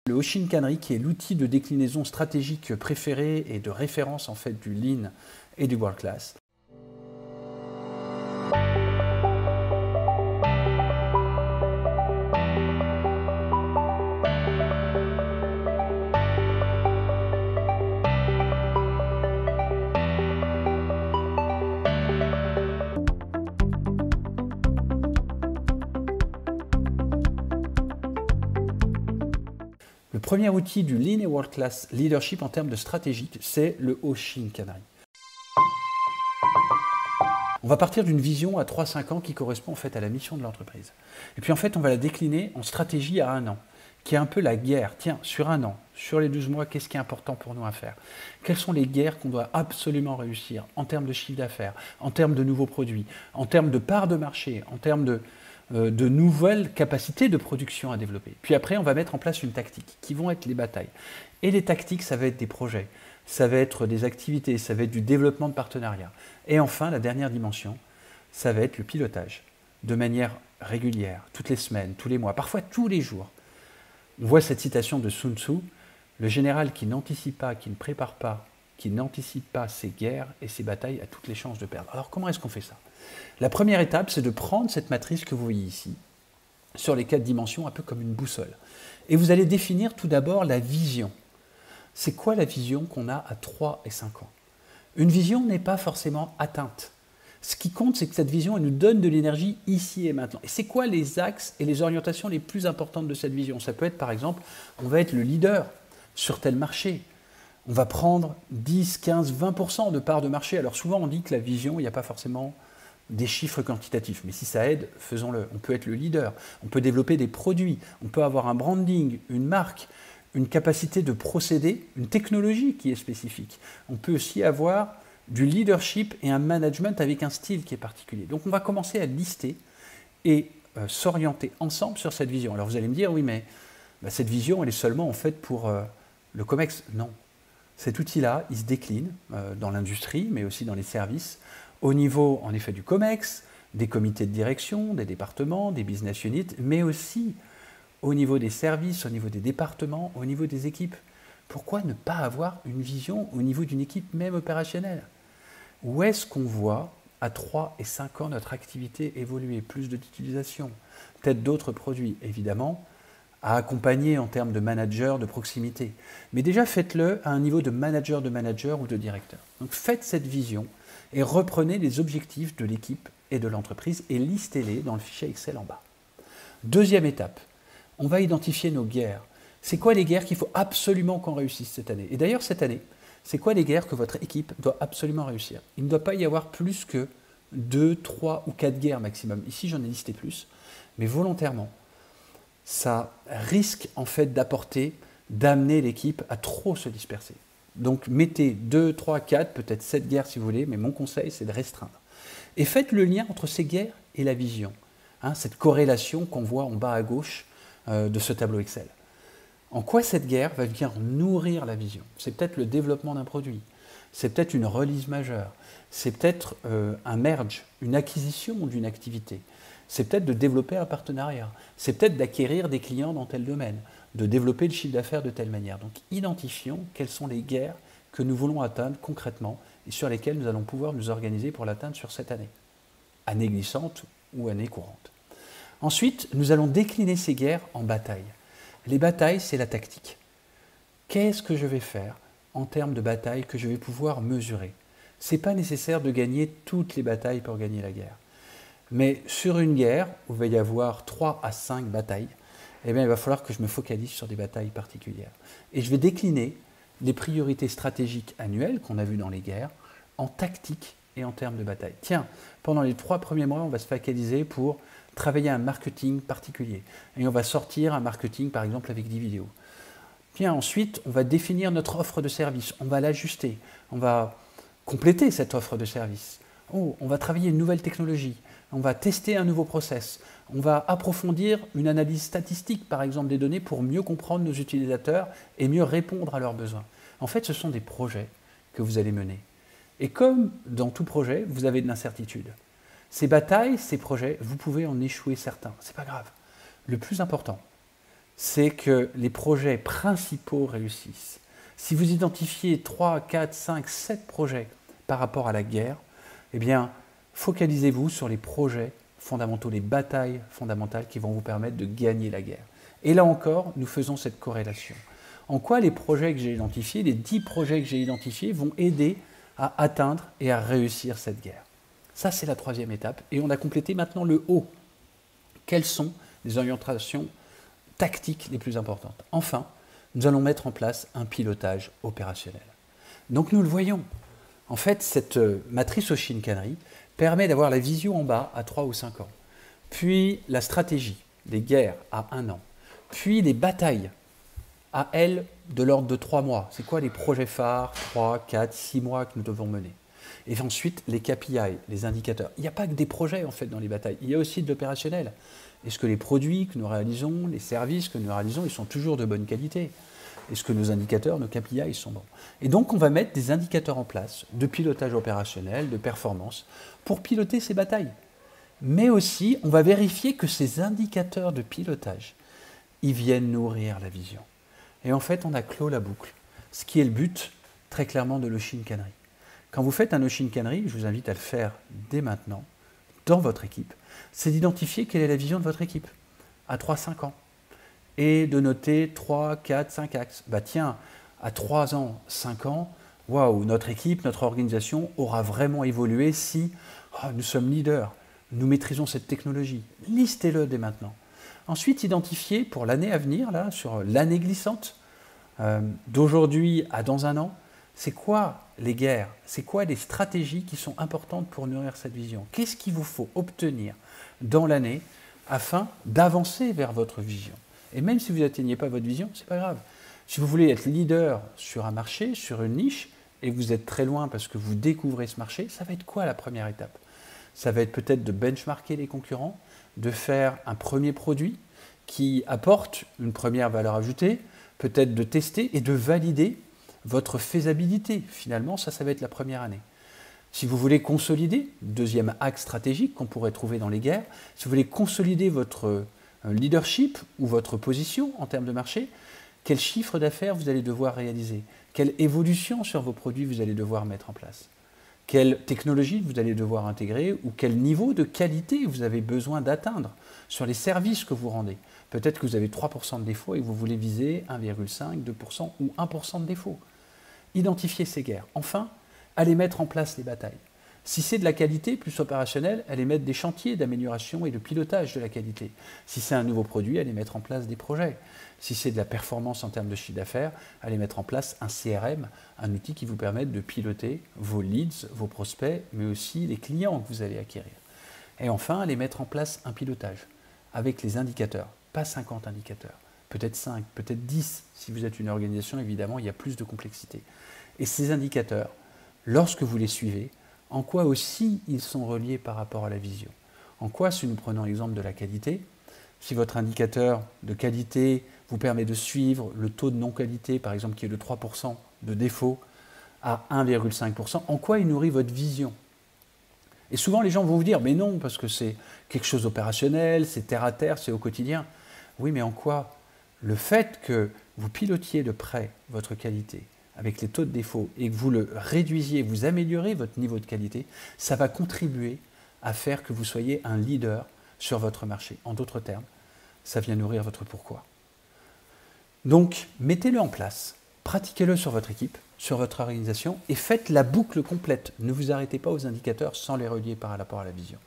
Le Hoshinkanri, qui est l'outil de déclinaison stratégique préféré et de référence en fait du Lean et du World Class. Le premier outil du Lean et World Class Leadership en termes de stratégique, c'est le Hoshinkanri. On va partir d'une vision à 3-5 ans qui correspond en fait à la mission de l'entreprise. Et puis en fait, on va la décliner en stratégie à 1 an, qui est un peu la guerre. Tiens, sur 1 an, sur les 12 mois, qu'est-ce qui est important pour nous à faire? Quelles sont les guerres qu'on doit absolument réussir en termes de chiffre d'affaires, en termes de nouveaux produits, en termes de part de marché, en termes de nouvelles capacités de production à développer. Puis après, on va mettre en place une tactique, qui vont être les batailles. Et les tactiques, ça va être des projets, ça va être des activités, ça va être du développement de partenariats. Et enfin, la dernière dimension, ça va être le pilotage, de manière régulière, toutes les semaines, tous les mois, parfois tous les jours. On voit cette citation de Sun Tzu, le général qui n'anticipe pas, qui ne prépare pas, qui n'anticipe pas ses guerres et ses batailles a toutes les chances de perdre. Alors comment est-ce qu'on fait ça? La première étape, c'est de prendre cette matrice que vous voyez ici, sur les 4 dimensions, un peu comme une boussole. Et vous allez définir tout d'abord la vision. C'est quoi la vision qu'on a à 3 et 5 ans? Une vision n'est pas forcément atteinte. Ce qui compte, c'est que cette vision, elle nous donne de l'énergie ici et maintenant. Et c'est quoi les axes et les orientations les plus importantes de cette vision? Ça peut être, par exemple, on va être le leader sur tel marché. On va prendre 10, 15, 20% de part de marché. Alors souvent, on dit que la vision, il n'y a pas forcément des chiffres quantitatifs. Mais si ça aide, faisons-le. On peut être le leader, on peut développer des produits, on peut avoir un branding, une marque, une capacité de procéder, une technologie qui est spécifique. On peut aussi avoir du leadership et un management avec un style qui est particulier. Donc on va commencer à lister et s'orienter ensemble sur cette vision. Alors vous allez me dire, oui mais cette vision elle est seulement en fait pour le COMEX. Non. Cet outil-là, il se décline dans l'industrie, mais aussi dans les services, au niveau en effet du COMEX, des comités de direction, des départements, des business units, mais aussi au niveau des services, au niveau des départements, au niveau des équipes. Pourquoi ne pas avoir une vision au niveau d'une équipe même opérationnelle? Où est-ce qu'on voit à 3 et 5 ans notre activité évoluer? Plus d'utilisation, peut-être d'autres produits, évidemment, à accompagner en termes de manager, de proximité. Mais déjà, faites-le à un niveau de manager ou de directeur. Donc faites cette vision et reprenez les objectifs de l'équipe et de l'entreprise et listez-les dans le fichier Excel en bas. Deuxième étape, on va identifier nos guerres. C'est quoi les guerres qu'il faut absolument qu'on réussisse cette année? Et d'ailleurs, cette année, c'est quoi les guerres que votre équipe doit absolument réussir? Il ne doit pas y avoir plus que 2, 3 ou 4 guerres maximum. Ici, j'en ai listé plus, mais volontairement, ça risque en fait d'amener l'équipe à trop se disperser. Donc mettez 2, 3, 4, peut-être 7 guerres si vous voulez, mais mon conseil c'est de restreindre. Et faites le lien entre ces guerres et la vision, cette corrélation qu'on voit en bas à gauche de ce tableau Excel. En quoi cette guerre va venir nourrir la vision? C'est peut-être le développement d'un produit, c'est peut-être une release majeure, c'est peut-être un merge, une acquisition d'une activité, c'est peut-être de développer un partenariat, c'est peut-être d'acquérir des clients dans tel domaine, de développer le chiffre d'affaires de telle manière. Donc identifions quelles sont les guerres que nous voulons atteindre concrètement et sur lesquelles nous allons pouvoir nous organiser pour l'atteindre sur cette année, année glissante ou année courante. Ensuite, nous allons décliner ces guerres en batailles. Les batailles, c'est la tactique. Qu'est-ce que je vais faire en termes de bataille que je vais pouvoir mesurer? Ce n'est pas nécessaire de gagner toutes les batailles pour gagner la guerre. Mais sur une guerre, où il va y avoir 3 à 5 batailles, eh bien, il va falloir que je me focalise sur des batailles particulières. Et je vais décliner les priorités stratégiques annuelles qu'on a vues dans les guerres en tactique et en termes de bataille. Tiens, pendant les 3 premiers mois, on va se focaliser pour travailler un marketing particulier. Et on va sortir un marketing, par exemple, avec des vidéos. Puis ensuite, on va définir notre offre de service. On va l'ajuster. On va compléter cette offre de service. Oh, on va travailler une nouvelle technologie. On va tester un nouveau process. On va approfondir une analyse statistique, par exemple, des données pour mieux comprendre nos utilisateurs et mieux répondre à leurs besoins. En fait, ce sont des projets que vous allez mener. Et comme dans tout projet, vous avez de l'incertitude. Ces batailles, ces projets, vous pouvez en échouer certains. Ce n'est pas grave. Le plus important, c'est que les projets principaux réussissent. Si vous identifiez 3, 4, 5, 7 projets par rapport à la guerre, eh bien, focalisez-vous sur les projets fondamentaux, les batailles fondamentales qui vont vous permettre de gagner la guerre. Et là encore, nous faisons cette corrélation. En quoi les projets que j'ai identifiés, les 10 projets que j'ai identifiés, vont aider à atteindre et à réussir cette guerre. Ça, c'est la troisième étape. Et on a complété maintenant le haut. Quelles sont les orientations tactiques les plus importantes? Enfin, nous allons mettre en place un pilotage opérationnel. Donc nous le voyons. En fait, cette matrice Oshin-Kanri permet d'avoir la vision en bas à 3 ou 5 ans, puis la stratégie des guerres à 1 an, puis les batailles à elles de l'ordre de 3 mois. C'est quoi les projets phares, 3, 4, 6 mois que nous devons mener? Et ensuite, les KPI, les indicateurs. Il n'y a pas que des projets en fait dans les batailles, il y a aussi de l'opérationnel. Est-ce que les produits que nous réalisons, les services que nous réalisons, ils sont toujours de bonne qualité? Est-ce que nos indicateurs, nos KPI, sont bons? Et donc, on va mettre des indicateurs en place de pilotage opérationnel, de performance, pour piloter ces batailles. Mais aussi, on va vérifier que ces indicateurs de pilotage, ils viennent nourrir la vision. Et en fait, on a clos la boucle, ce qui est le but, très clairement, de l'Oshin-Kanri. Quand vous faites un Oshin-Kanri, je vous invite à le faire dès maintenant, dans votre équipe, c'est d'identifier quelle est la vision de votre équipe, à 3-5 ans. Et de noter 3, 4, 5 axes. Bah tiens, à 3 ans, 5 ans, waouh, notre équipe, notre organisation aura vraiment évolué si nous sommes leaders, nous maîtrisons cette technologie. Listez-le dès maintenant. Ensuite, identifiez pour l'année à venir, là, sur l'année glissante, d'aujourd'hui à dans 1 an, c'est quoi les guerres? C'est quoi les stratégies qui sont importantes pour nourrir cette vision? Qu'est-ce qu'il vous faut obtenir dans l'année afin d'avancer vers votre vision? Et même si vous n'atteignez pas votre vision, ce n'est pas grave. Si vous voulez être leader sur un marché, sur une niche, et vous êtes très loin parce que vous découvrez ce marché, ça va être quoi la première étape? Ça va être peut-être de benchmarker les concurrents, de faire un premier produit qui apporte une première valeur ajoutée, peut-être de tester et de valider votre faisabilité. Finalement, ça va être la première année. Si vous voulez consolider, deuxième axe stratégique qu'on pourrait trouver dans les guerres, si vous voulez consolider votre leadership ou votre position en termes de marché, quel chiffre d'affaires vous allez devoir réaliser? Quelle évolution sur vos produits vous allez devoir mettre en place? Quelle technologie vous allez devoir intégrer ou quel niveau de qualité vous avez besoin d'atteindre sur les services que vous rendez? Peut-être que vous avez 3% de défauts et que vous voulez viser 1,5, 2% ou 1% de défauts. Identifiez ces guerres. Enfin, allez mettre en place les batailles. Si c'est de la qualité plus opérationnelle, allez mettre des chantiers d'amélioration et de pilotage de la qualité. Si c'est un nouveau produit, allez mettre en place des projets. Si c'est de la performance en termes de chiffre d'affaires, allez mettre en place un CRM, un outil qui vous permette de piloter vos leads, vos prospects, mais aussi les clients que vous allez acquérir. Et enfin, allez mettre en place un pilotage avec les indicateurs, pas 50 indicateurs, peut-être 5, peut-être 10. Si vous êtes une organisation, évidemment, il y a plus de complexité. Et ces indicateurs, lorsque vous les suivez, en quoi aussi ils sont reliés par rapport à la vision? En quoi, si nous prenons l'exemple de la qualité, si votre indicateur de qualité vous permet de suivre le taux de non-qualité, par exemple, qui est de 3% de défaut à 1,5%, en quoi il nourrit votre vision? Et souvent, les gens vont vous dire, mais non, parce que c'est quelque chose d'opérationnel, c'est terre à terre, c'est au quotidien. Oui, mais en quoi le fait que vous pilotiez de près votre qualité avec les taux de défaut et que vous le réduisiez, vous améliorez votre niveau de qualité, ça va contribuer à faire que vous soyez un leader sur votre marché. En d'autres termes, ça vient nourrir votre pourquoi. Donc, mettez-le en place, pratiquez-le sur votre équipe, sur votre organisation et faites la boucle complète. Ne vous arrêtez pas aux indicateurs sans les relier par rapport à la vision.